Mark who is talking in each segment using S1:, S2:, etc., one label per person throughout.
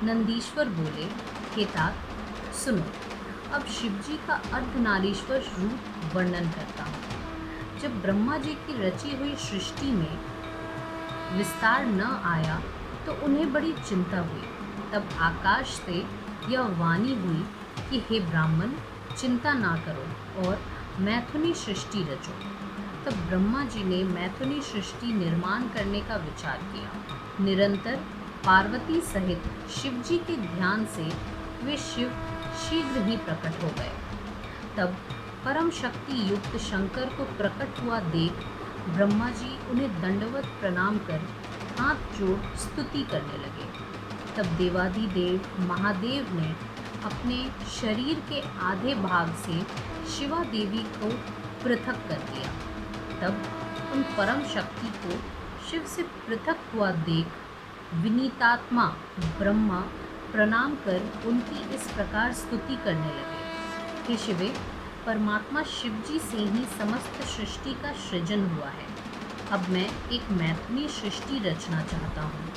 S1: नंदीश्वर बोले, हे तात सुनो, अब शिवजी का अर्धनारीश्वर रूप वर्णन करता हूँ। जब ब्रह्मा जी की रची हुई सृष्टि में विस्तार न आया तो उन्हें बड़ी चिंता हुई। तब आकाश से यह वाणी हुई कि हे ब्राह्मण, चिंता ना करो और मैथुनी सृष्टि रचो। तब ब्रह्मा जी ने मैथुनी सृष्टि निर्माण करने का विचार किया। निरंतर पार्वती सहित शिव जी के ध्यान से वे शिव शीघ्र ही प्रकट हो गए। तब परम शक्ति युक्त शंकर को प्रकट हुआ देख ब्रह्मा जी उन्हें दंडवत प्रणाम कर हाथ जोड़ स्तुति करने लगे। तब देवाधिदेव महादेव ने अपने शरीर के आधे भाग से शिवा देवी को पृथक कर दिया। तब उन परम शक्ति को शिव से पृथक हुआ देख विनीतात्मा ब्रह्मा प्रणाम कर उनकी इस प्रकार स्तुति करने लगे, हे शिवे, परमात्मा शिव जी से ही समस्त सृष्टि का सृजन हुआ है। अब मैं एक मैथुनी सृष्टि रचना चाहता हूँ।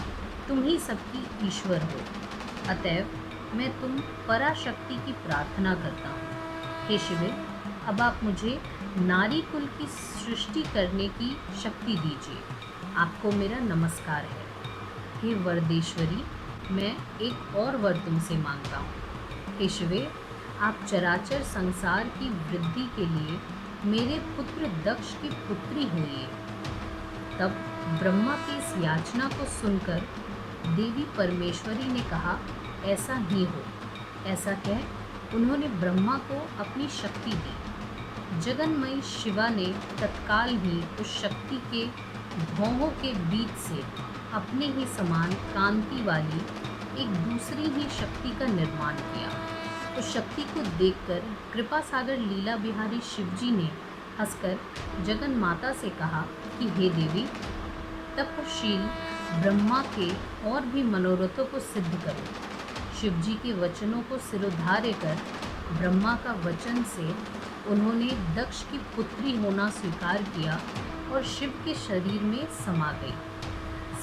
S1: तुम ही सबकी ईश्वर हो, अतएव मैं तुम पराशक्ति की प्रार्थना करता हूँ। हे शिवे, अब आप मुझे नारी कुल की सृष्टि करने की शक्ति दीजिए। आपको मेरा नमस्कार है। हे वरदेश्वरी, मैं एक और वर तुमसे मांगता हूँ। हे शिवे, आप चराचर संसार की वृद्धि के लिए मेरे पुत्र दक्ष की पुत्री हुई। तब ब्रह्मा की इस याचना को सुनकर देवी परमेश्वरी ने कहा, ऐसा ही हो। ऐसा कह उन्होंने ब्रह्मा को अपनी शक्ति दी। जगन्मयी शिवा ने तत्काल ही उस शक्ति के भौहों के बीच से अपने ही समान कांति वाली एक दूसरी ही शक्ति का निर्माण किया। उस शक्ति को देखकर कृपा सागर लीला बिहारी शिवजी ने हंसकर जगन माता से कहा कि हे देवी, तपशील ब्रह्मा के और भी मनोरथों को सिद्ध करो। शिवजी के वचनों को सिरोधार्य कर ब्रह्मा का वचन से उन्होंने दक्ष की पुत्री होना स्वीकार किया और शिव के शरीर में समा गई।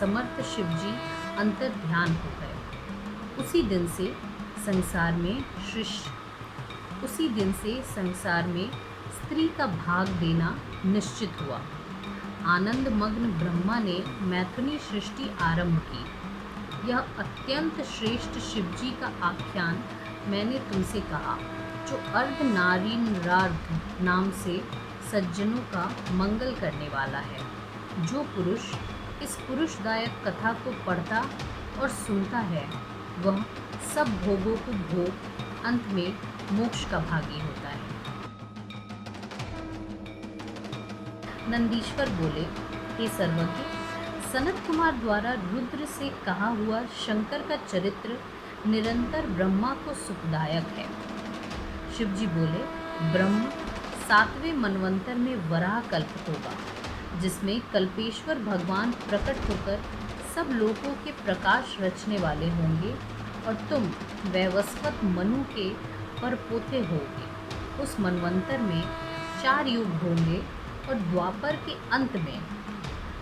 S1: समर्थ शिवजी अंतर ध्यान हो गए। उसी दिन से संसार में स्त्री का भाग देना निश्चित हुआ। आनंद मग्न ब्रह्मा ने मैथुनी सृष्टि आरंभ की। यह अत्यंत श्रेष्ठ शिवजी का आख्यान मैंने तुमसे कहा, जो अर्धनारीश्वर नाम से सज्जनों का मंगल करने वाला है। जो पुरुष इस पुरुषदायक कथा को पढ़ता और सुनता है, वह सब भोगों को भोग अंत में मोक्ष का भागी होता है। नंदीश्वर बोले, हे सर्वज्ञ, सनत कुमार द्वारा रुद्र से कहा हुआ शंकर का चरित्र निरंतर ब्रह्मा को सुखदायक है। शिवजी बोले, ब्रह्म 7वें मनवंतर में वराह कल्प होगा, जिसमें कल्पेश्वर भगवान प्रकट होकर सब लोगों के प्रकाश रचने वाले होंगे और तुम वैवस्वत मनु के परपोते होगे। उस मनवंतर में 4 युग होंगे और द्वापर के अंत में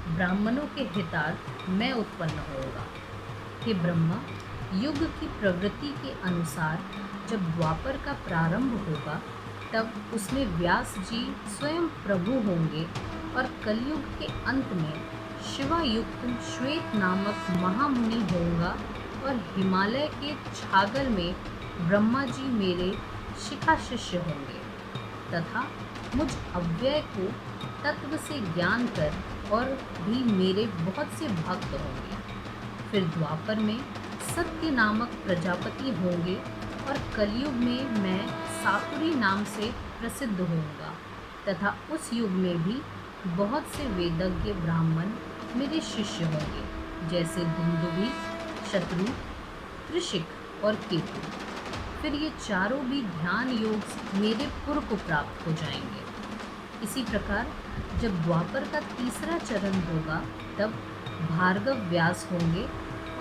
S1: ब्राह्मणों के हितार्थ मैं उत्पन्न होगा। हे ब्रह्मा, युग की प्रवृत्ति के अनुसार जब द्वापर का प्रारंभ होगा, तब उसमें व्यास जी स्वयं प्रभु होंगे और कलयुग के अंत में शिवायुक्त श्वेत नामक महामुनि होगा और हिमालय के छागल में ब्रह्मा जी मेरे शिखा शिष्य होंगे तथा मुझ अव्यय को तत्व से ज्ञान कर और भी मेरे बहुत से भक्त होंगे। फिर द्वापर में सत्य नामक प्रजापति होंगे और कलयुग में मैं साकुरी नाम से प्रसिद्ध होऊंगा तथा उस युग में भी बहुत से वेदज्ञ ब्राह्मण मेरे शिष्य होंगे, जैसे दुंदुभि, शत्रु, त्रिशिक और केतु। फिर ये चारों भी ध्यान योग से मेरे पुर को प्राप्त हो जाएंगे। इसी प्रकार जब द्वापर का तीसरा चरण होगा, तब भार्गव व्यास होंगे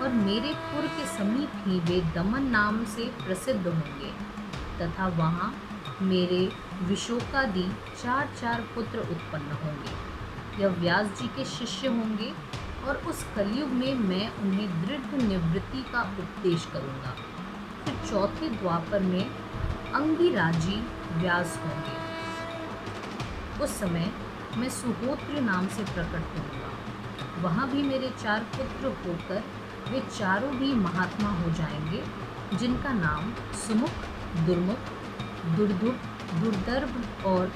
S1: और मेरे पुर के समीप ही वे दमन नाम से प्रसिद्ध होंगे तथा वहाँ मेरे विशोकादि 4 पुत्र उत्पन्न होंगे। यह व्यास जी के शिष्य होंगे और उस कलयुग में मैं उन्हें दृढ़ निवृत्ति का उपदेश करूंगा। फिर चौथे द्वापर में अंगिराजी व्यास होंगे। उस समय मैं सुहोत्र नाम से प्रकट होऊंगा। वहाँ भी मेरे 4 पुत्र होकर वे चारों भी महात्मा हो जाएंगे, जिनका नाम सुमुख, दुर्मुख, दुर्धुप, दुर्दर्भ और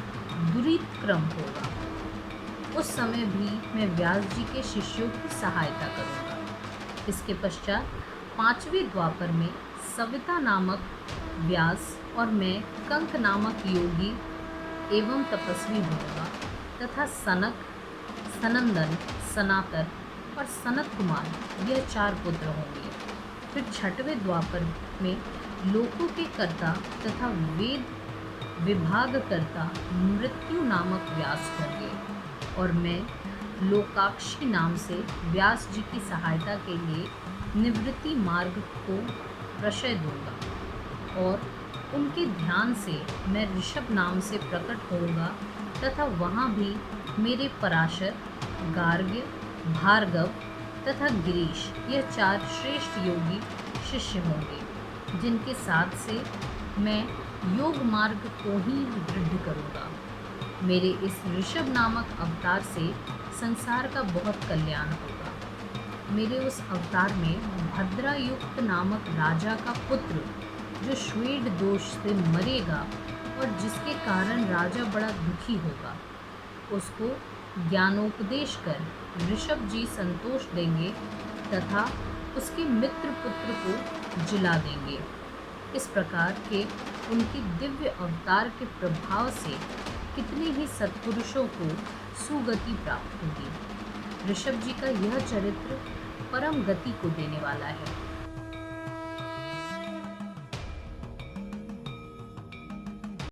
S1: दुरीक्रम होगा। उस समय भी मैं व्यास जी के शिष्यों की सहायता करूंगा। इसके पश्चात 5वें द्वापर में सविता नामक व्यास और मैं कंक नामक योगी एवं तपस्वी होगा तथा सनक, सनंदन, सनातन और सनत कुमार यह 4 पुत्र होंगे। फिर 6वें द्वापर में लोकों के कर्ता तथा वेद विभाग करता मृत्यु नामक व्यास होंगे और मैं लोकाक्षी नाम से व्यास जी की सहायता के लिए निवृत्ति मार्ग को प्रशय दूंगा और उनके ध्यान से मैं ऋषभ नाम से प्रकट होऊंगा तथा वहाँ भी मेरे पराशर, गार्ग्य, भार्गव तथा गिरीश यह 4 श्रेष्ठ योगी शिष्य होंगे, जिनके साथ से मैं योग मार्ग को ही दृढ़ करूँगा। मेरे इस ऋषभ नामक अवतार से संसार का बहुत कल्याण होगा। मेरे उस अवतार में भद्रायुक्त नामक राजा का पुत्र जो श्वेत दोष से मरेगा और जिसके कारण राजा बड़ा दुखी होगा, उसको ज्ञानोपदेश कर ऋषभ जी संतोष देंगे तथा उसके मित्र पुत्र को जिला देंगे। इस प्रकार के उनके दिव्य अवतार के प्रभाव से कितने ही सत्पुरुषों को सुगति प्राप्त होगी। ऋषभ जी का यह चरित्र परम गति को देने वाला है।